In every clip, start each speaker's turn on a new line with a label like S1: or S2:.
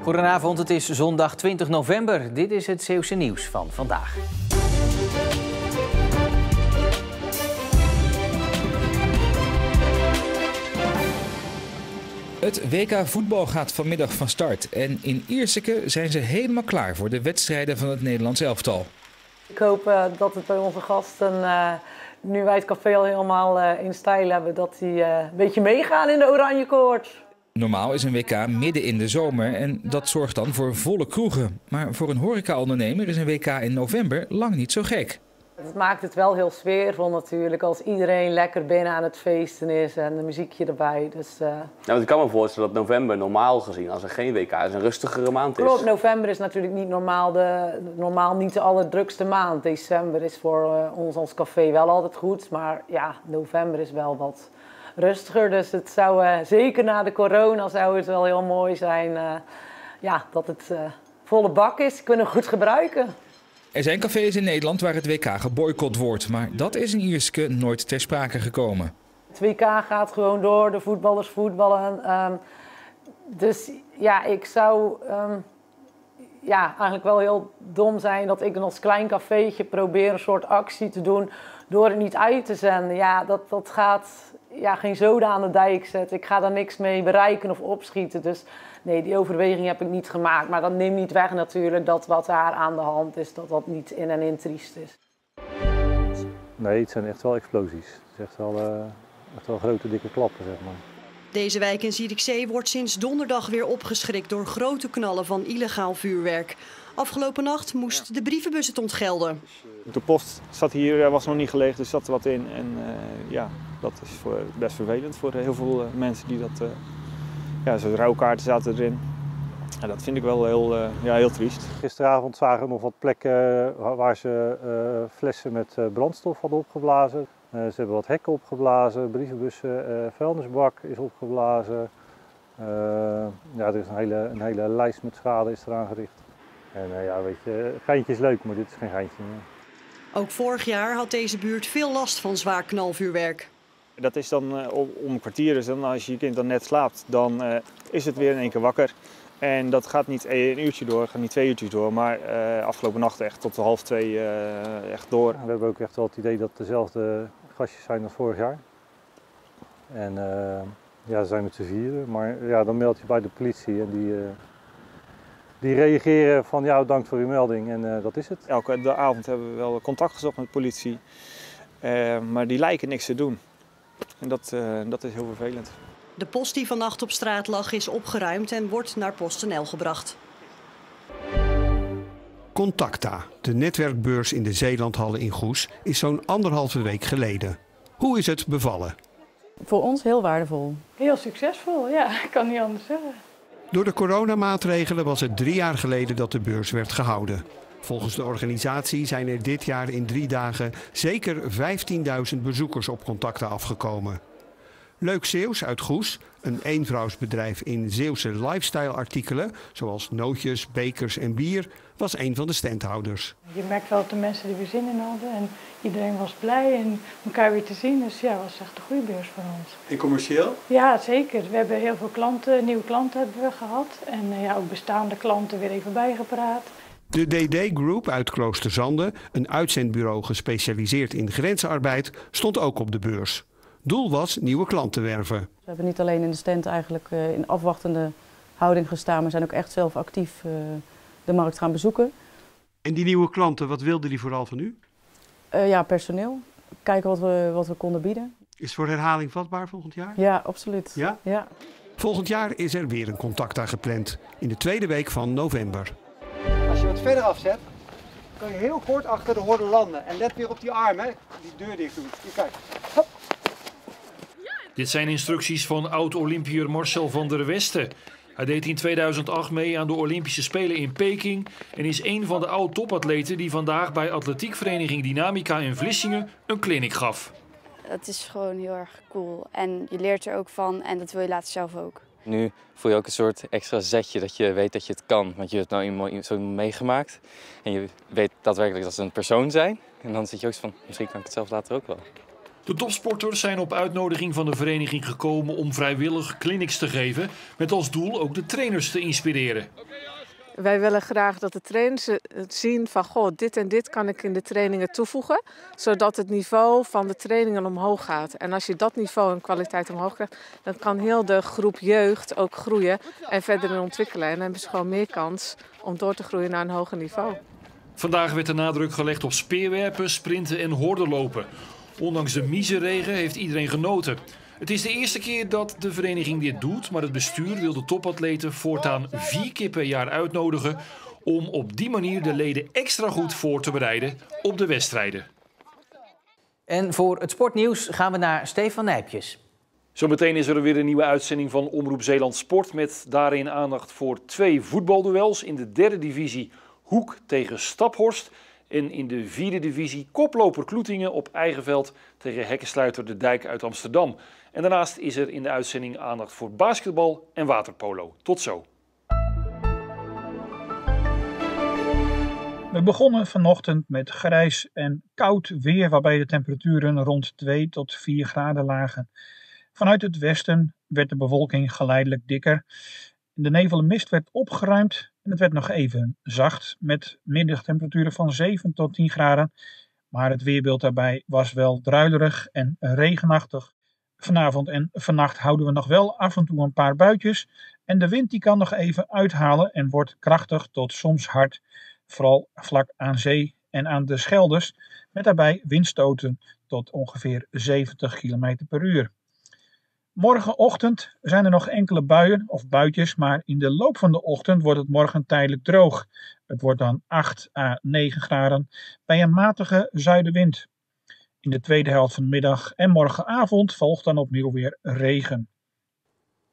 S1: Goedenavond, het is zondag 20 november. Dit is het Zeeuwse nieuws van vandaag.
S2: Het WK voetbal gaat vanmiddag van start. En in Ierseke zijn ze helemaal klaar voor de wedstrijden van het Nederlands elftal.
S3: Ik hoop dat het bij onze gasten, nu wij het café al helemaal in stijl hebben, dat die een beetje meegaan in de oranje koorts.
S2: Normaal is een WK midden in de zomer en dat zorgt dan voor volle kroegen. Maar voor een horecaondernemer is een WK in november lang niet zo gek.
S3: Het maakt het wel heel sfeervol natuurlijk als iedereen lekker binnen aan het feesten is en een muziekje erbij. Dus,
S4: ik kan me voorstellen dat november normaal gezien, als er geen WK is, een rustigere maand is.
S3: Klopt, november is natuurlijk niet normaal niet de allerdrukste maand. December is voor ons als café wel altijd goed, maar ja, november is wel wat rustiger. Dus het zou zeker na de corona zou het wel heel mooi zijn dat het volle bak is. Kunnen we goed gebruiken.
S2: Er zijn cafés in Nederland waar het WK geboycott wordt, maar dat is in Ierseke nooit ter sprake gekomen.
S3: Het WK gaat gewoon door, de voetballers voetballen. Dus ja, ik zou eigenlijk wel heel dom zijn dat ik als klein cafeetje probeer een soort actie te doen door het niet uit te zenden. Ja, dat gaat geen zoden aan de dijk zetten. Ik ga daar niks mee bereiken of opschieten. Dus nee, die overweging heb ik niet gemaakt. Maar dat neemt niet weg natuurlijk dat wat daar aan de hand is, dat dat niet in en in triest is.
S5: Nee, het zijn echt wel explosies. Het is echt wel grote, dikke klappen, zeg maar.
S6: Deze wijk in Zierikzee wordt sinds donderdag weer opgeschrikt door grote knallen van illegaal vuurwerk. Afgelopen nacht moest de brievenbus het ontgelden.
S7: De post zat hier, was nog niet geleegd, dus zat er wat in. En dat is best vervelend voor heel veel mensen die dat... zo'n rouwkaarten zaten erin. Ja, dat vind ik wel heel triest.
S5: Gisteravond zagen we nog wat plekken waar ze flessen met brandstof hadden opgeblazen. Ze hebben wat hekken opgeblazen, brievenbussen, vuilnisbak is opgeblazen. Er is een hele lijst met schade is eraan gericht. En weet je, geintje is leuk, maar dit is geen geintje meer.
S6: Ook vorig jaar had deze buurt veel last van zwaar knalvuurwerk.
S7: Dat is dan om een kwartier, dus dan als je kind dan net slaapt, dan is het weer in één keer wakker. En dat gaat niet een uurtje door, gaat niet 2 uurtjes door, maar afgelopen nacht echt tot 1:30 echt door.
S5: We hebben ook echt wel het idee dat het dezelfde gastjes zijn als vorig jaar. En ze zijn met z'n vieren, maar dan meld je bij de politie en die reageren van dank voor uw melding en dat is het.
S7: Elke avond hebben we wel contact gezocht met de politie, maar die lijken niks te doen. En dat is heel vervelend.
S6: De post die vannacht op straat lag is opgeruimd en wordt naar PostNL gebracht.
S8: Contacta, de netwerkbeurs in de Zeelandhallen in Goes, is zo'n 1,5 week geleden. Hoe is het bevallen?
S9: Voor ons heel waardevol.
S10: Heel succesvol, ja, ik kan niet anders zeggen.
S8: Door de coronamaatregelen was het 3 jaar geleden dat de beurs werd gehouden. Volgens de organisatie zijn er dit jaar in 3 dagen zeker 15.000 bezoekers op Contacta afgekomen. Leuk Zeeuws uit Goes, een eenvrouwsbedrijf in Zeeuwse lifestyle-artikelen, zoals nootjes, bekers en bier, was een van de standhouders.
S10: Je merkt wel dat de mensen er weer zin in hadden en iedereen was blij en elkaar weer te zien. Dus ja, het was echt een goede beurs voor ons.
S11: En commercieel?
S10: Ja, zeker. We hebben heel veel klanten, nieuwe klanten hebben we gehad. En ook bestaande klanten weer even bijgepraat.
S8: De DD Group uit Kloosterzande, een uitzendbureau gespecialiseerd in grensarbeid, stond ook op de beurs. Doel was nieuwe klanten werven.
S9: We hebben niet alleen in de stand eigenlijk in afwachtende houding gestaan, maar zijn ook echt zelf actief de markt gaan bezoeken.
S8: En die nieuwe klanten, wat wilden die vooral van u?
S9: Personeel. Kijken wat we konden bieden.
S8: Is voor herhaling vatbaar volgend jaar?
S9: Ja, absoluut.
S8: Ja? Volgend jaar is er weer een Contacta gepland, in de tweede week van november.
S11: Als je wat verder afzet, kan je heel kort achter de horde landen. En let weer op die arm, hè? Die deur dicht doen. Hier, kijk. Hop.
S12: Dit zijn instructies van oud-Olympiër Marcel van der Westen. Hij deed in 2008 mee aan de Olympische Spelen in Peking en is een van de oud-topatleten die vandaag bij atletiekvereniging Dynamica in Vlissingen een clinic gaf.
S13: Het is gewoon heel erg cool en je leert er ook van en dat wil je later zelf ook.
S14: Nu voel je ook een soort extra zetje dat je weet dat je het kan, want je hebt nou iemand zo meegemaakt en je weet daadwerkelijk dat ze een persoon zijn. En dan zit je ook van, misschien kan ik het zelf later ook wel.
S12: De topsporters zijn op uitnodiging van de vereniging gekomen om vrijwillig clinics te geven, met als doel ook de trainers te inspireren.
S15: Wij willen graag dat de trainers zien van goh, dit en dit kan ik in de trainingen toevoegen, zodat het niveau van de trainingen omhoog gaat. En als je dat niveau en kwaliteit omhoog krijgt, dan kan heel de groep jeugd ook groeien en verder ontwikkelen. En dan hebben ze gewoon meer kans om door te groeien naar een hoger niveau.
S12: Vandaag werd de nadruk gelegd op speerwerpen, sprinten en hordenlopen. Ondanks de miseregen heeft iedereen genoten. Het is de eerste keer dat de vereniging dit doet, maar het bestuur wil de topatleten voortaan 4 keer per jaar uitnodigen om op die manier de leden extra goed voor te bereiden op de wedstrijden.
S1: En voor het sportnieuws gaan we naar Stefan Nijpjes.
S12: Zometeen is er weer een nieuwe uitzending van Omroep Zeeland Sport met daarin aandacht voor 2 voetbalduels in de 3e divisie Hoek tegen Staphorst. En in de 4e divisie koploper Kloetingen op eigen veld tegen hekkensluiter De Dijk uit Amsterdam. En daarnaast is er in de uitzending aandacht voor basketbal en waterpolo. Tot zo.
S16: We begonnen vanochtend met grijs en koud weer, waarbij de temperaturen rond 2 tot 4 graden lagen. Vanuit het westen werd de bewolking geleidelijk dikker. De nevel en mist werd opgeruimd en het werd nog even zacht met middagtemperaturen van 7 tot 10 graden. Maar het weerbeeld daarbij was wel druilerig en regenachtig. Vanavond en vannacht houden we nog wel af en toe een paar buitjes. En de wind die kan nog even uithalen en wordt krachtig tot soms hard. Vooral vlak aan zee en aan de Schelders. Met daarbij windstoten tot ongeveer 70 km per uur. Morgenochtend zijn er nog enkele buien of buitjes, maar in de loop van de ochtend wordt het morgen tijdelijk droog. Het wordt dan 8 à 9 graden bij een matige zuidenwind. In de tweede helft van de middag en morgenavond volgt dan opnieuw weer regen.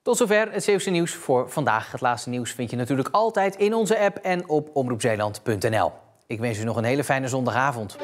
S1: Tot zover het Zeeuwse nieuws voor vandaag. Het laatste nieuws vind je natuurlijk altijd in onze app en op omroepzeeland.nl. Ik wens u nog een hele fijne zondagavond.